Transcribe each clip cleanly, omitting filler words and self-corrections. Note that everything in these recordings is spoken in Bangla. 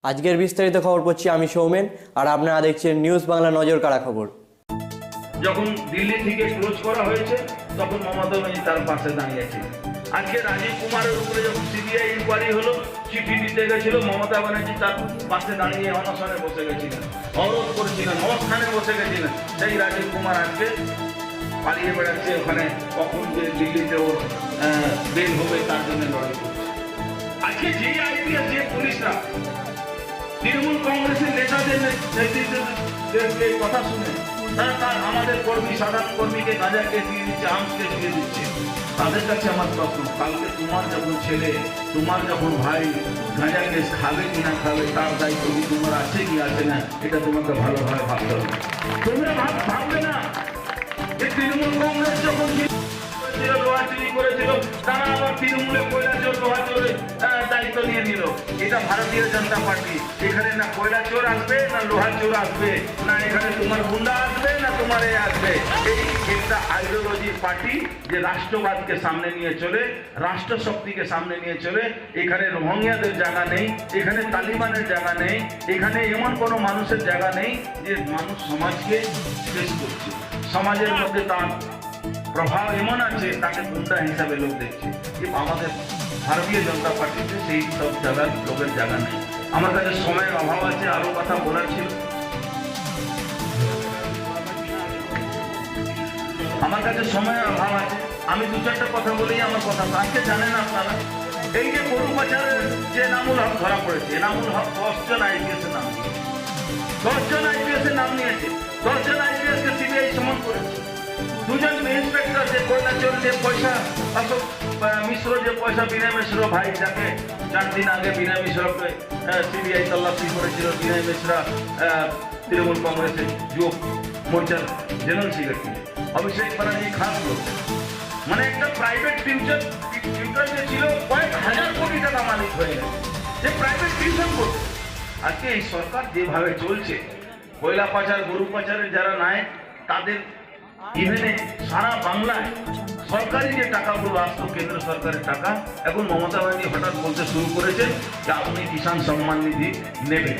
আজকের বিস্তারিত খবর পড়ছি আমি সৌমেন, আর আপনারা দেখছেন নিউজ বাংলা নজর কাড়া খবর। যখন দিল্লি থেকে ক্লোজ করা হয়েছে তখন মমতা ব্যানার্জি তার পাশে দাঁড়িয়েছিল। আজকে রাজীব কুমারের উপরে যখন সিবিআই ইনকোয়ারি হলো, চিঠি দিতে গেছিল, মমতা ব্যানার্জি তার পাশে দাঁড়িয়ে অনশনে বসে গেছিলেন, অবরোধ করেছিলেন, অবস্থানে বসে গেছিলেন। সেই রাজীব কুমার আজকে পালিয়ে বেড়াচ্ছে, ওখানে কখন যে দিল্লিতে ওর বেল হবে তার জন্য লড়াই করছে। আজকে যে আইপিএস যে পুলিশরা তৃণমূল কংগ্রেসের নেতাদের নেতৃত্বে কথা শুনে তারা আমাদের কর্মী, সাধারণ কর্মীকে গাঁজাকে দিয়ে দিচ্ছে, আর্মসকে দিয়ে দিচ্ছে, তাদের কাছে আমার প্রশ্ন, কালকে তোমার যখন ছেলে, তোমার যখন ভাই গাঁজা কেস খাবে কি না খাবে তার দায়িত্ব কি তোমার আছে কি আছে না, এটা তোমাকে ভালোভাবে ভাবতে হবে। তোমরা ভাববে না যে তৃণমূল কংগ্রেস যখন লোহা চুরি করেছিল, তারা আবার তৃণমূলে কয়লা চোর লোহা চোরের দায়িত্ব নিয়ে নিল। এটা ভারতীয় জনতা পার্টি। এখানে না কয়লা চোর আসবে, না লোহা চোর আসবে, না এখানে তোমার গুন্ডা আসবে, না তোমার এ আসবে। এই একটা আইডিওলজির পার্টি যে রাষ্ট্রবাদকে সামনে নিয়ে চলে, রাষ্ট্র শক্তিকে সামনে নিয়ে চলে। এখানে রোহিঙ্গাদের জায়গা নেই, এখানে তালিবানের জায়গা নেই, এখানে এমন কোনো মানুষের জায়গা নেই যে মানুষ সমাজকে শেষ করছে। সমাজের মধ্যে তার প্রভাব এমন আছে, তাকে গুন্ডা হিসাবে লোক দেখছে। আমাদের ভারতীয় জনতা পার্টিতে সেই সব জায়গার লোকের জায়গা নেই। আমার কাছে সময়ের অভাব আছে, আরো কথা বলার ছিল। আমার কাছে সময়ের অভাব আছে, আমি দু চারটা কথা বলেই আমার কথা। আজকে জানেন আপনারা, এই যে গরু পাচারের যে এনামুল হক ধরা পড়েছে, এনামুল হক 10 জন আইপিএস এর নাম নিয়েছে, 10 জন আইপিএস এর নাম নিয়েছে, 10 জন আইপিএস কে সিবিআই সমন করেছে। দুজন ইন্সপেক্টর যে কয়লা চোর যে পয়সা, অশোক মিশ্র যে পয়সা, বিনয় মিশ্র ভাই, যাকে 4 দিন আগে বিনয় মিশ্রকে সিবিআই তল্লাশি করেছিল। বিনয় মিশ্রা তৃণমূল কংগ্রেসের যুব মোর্চার জেনারেল সেক্রেটারি, অভিষেক ব্যানার্জি খাস লোক, মানে একটা প্রাইভেট টিউটর যে ছিল কয়েক হাজার কোটি টাকা মালিক হয়ে গেছে, যে প্রাইভেট টিউশন করছে। আজকে এই সরকার যেভাবে চলছে, কয়লা পাচার, গরু পাচারের যারা নাই তাদের ইভেনে সারা বাংলায় সরকারি যে টাকাগুলো আসতো, কেন্দ্র সরকারের টাকা, এখন মমতা ব্যানার্জি হঠাৎ বলতে শুরু করেছেন যে আপনি কিষাণ সম্মান নিধি নেবেন।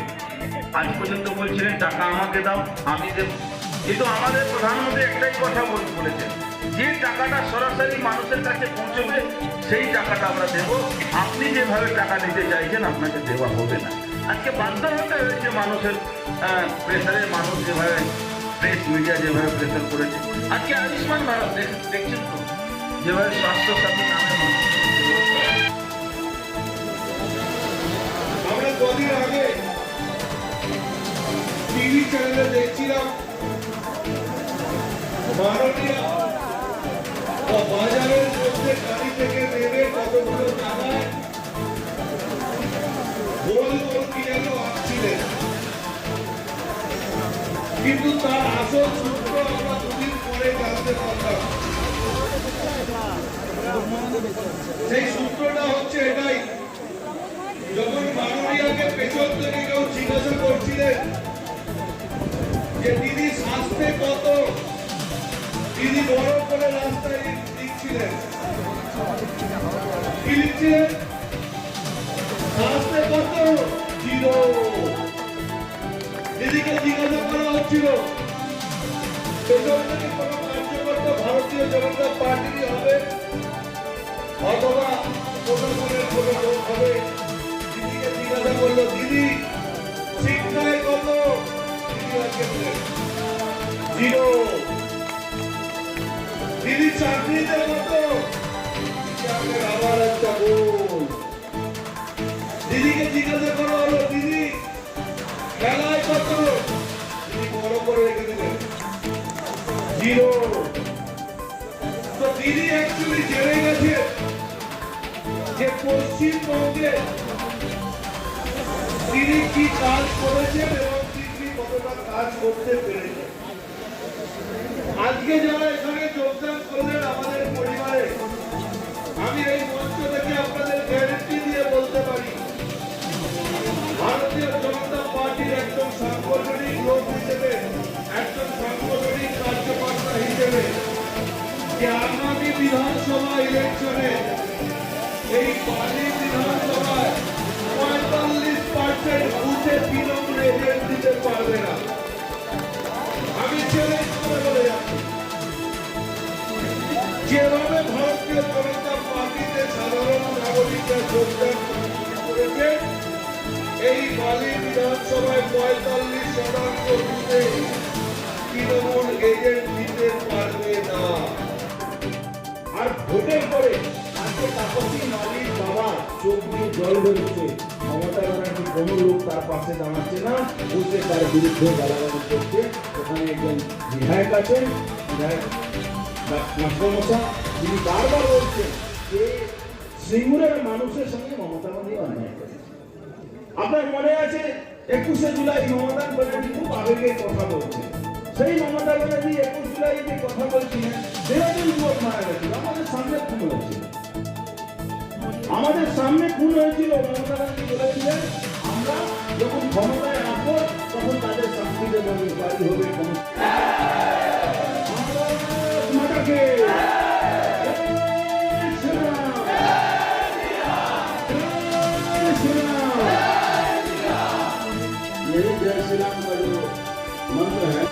আজ পর্যন্ত বলছিলেন টাকা আমাকে দাও, আমি দেব। কিন্তু আমাদের প্রধানমন্ত্রী একটাই কথা বলেছেন, যে টাকাটা সরাসরি মানুষের কাছে পৌঁছবে সেই টাকাটা আমরা দেব, আপনি যেভাবে টাকা নিতে চাইছেন আপনাকে দেওয়া হবে না। আজকে বাধ্য হতে হয়েছে মানুষের প্রেসারে, মানুষ যেভাবে প্রেস মিডিয়া যেভাবে প্রেসার করেছে। আজকে আয়ুষ্মান ভারত দেখছেন তো, যেভাবে স্বাস্থ্য সাথী নামে আমরা কদিন আগে টিভি চ্যানেলে দেখছিলাম মাননীয় বাজারের মধ্যে গাড়ি থেকে নেমে কতগুলো টাকায় গোল গোল কিনে আসছিলেন, কিন্তু তার আসল সূত্র আমরা দুদিন পরে জানতে পারলাম। সেই সূত্রটা হচ্ছে এটাই, যখন মাননীয়াকে পেছন থেকে কেউ জিজ্ঞাসা করছিলেন যে দিদি স্বাস্থ্যে কত, দিদি বড় করে রাস্তায় লিখছিলেন, কি লিখছিলেন? স্বাস্থ্যে কত? 0। দিদিকে জিজ্ঞাসা করা হচ্ছিল পেছন থেকে কোনো কার্যকর্তা ভারতীয় জনতা পার্টিরই হবে অথবা প্রশাসনের কোনো লোক হবে। দিদিকে জিজ্ঞাসা করলো, দিদি শিক্ষায় কত? দিদি আজকে 0। দিদি চাকরিতে কত? আবার একটা গোল। দিদিকে জিজ্ঞাসা করা হলো, দিদি খেলায় কত? দিদি বড় করে রেখে দিলেন 0। তো দিদি অ্যাকচুয়ালি জেনে গেছে যে পশ্চিমবঙ্গে তিনি কি কাজ করেছেন এবং তিনি কতটা কাজ করতে পেরেছেন। আজকে যারা এখানে যোগদান করলেন আমাদের পরিবারে, আমি এই মঞ্চ থেকে আপনাদের গ্যারেন্টি দিয়ে বলতে পারি, ভারতীয় জনতা পার্টির একজন সাংগঠনিক লোক হিসেবে, একজন সাংগঠনিক কার্যকর্তা হিসেবে, যে আগামী বিধানসভা ইলেকশনে এই পার্টি বিধানসভায় 45% % বুথে তৃণমূল এজেন্ট দিতে পারবে না। আমি চ্যালেঞ্জ করে বলে যাচ্ছি, যেভাবে ভারতীয় জনতা পার্টিতে সাধারণ নাগরিকরা যোগদান করেছে, এই বালি বিধানসভায় 45% বুথে তৃণমূল এজেন্ট দিতে পারবে না। আর ভোটের পরে আজকে তাপসী মালিক বাবা চোখ দিয়ে জল বেরোচ্ছে, মমতা ব্যানার্জি কোনো লোক তার পাশে দাঁড়াচ্ছে না, বলছে তার বিরুদ্ধে গালাগালি করছে। ওখানে একজন বিধায়ক আছেন, বিধায়ক মাস্টারমশাই, তিনি বারবার বলছেন যে সিঙ্গুরের মানুষের সঙ্গে মমতা বন্দ্যোপাধ্যায় অন্যায় করেছে। আপনার মনে আছে 21শে জুলাই মমতা ব্যানার্জি খুব আবেগের কথা বলছেন। সেই মমতা ব্যানার্জি 21 জুলাই যে কথা বলছিলেন, 13 জন যুবক মারা গেছিল, আমাদের সামনে খুন হয়েছিল। আমাদের সামনে খুন হয়েছিল। মমতা ব্যানার্জি বলেছিলেন আমরা যখন ক্ষমতায় আসবো তখন তাদের শাস্তি দেবো, বাড়ি হবে। মাতাকে यही जय श्री राम का जो मंत्र है।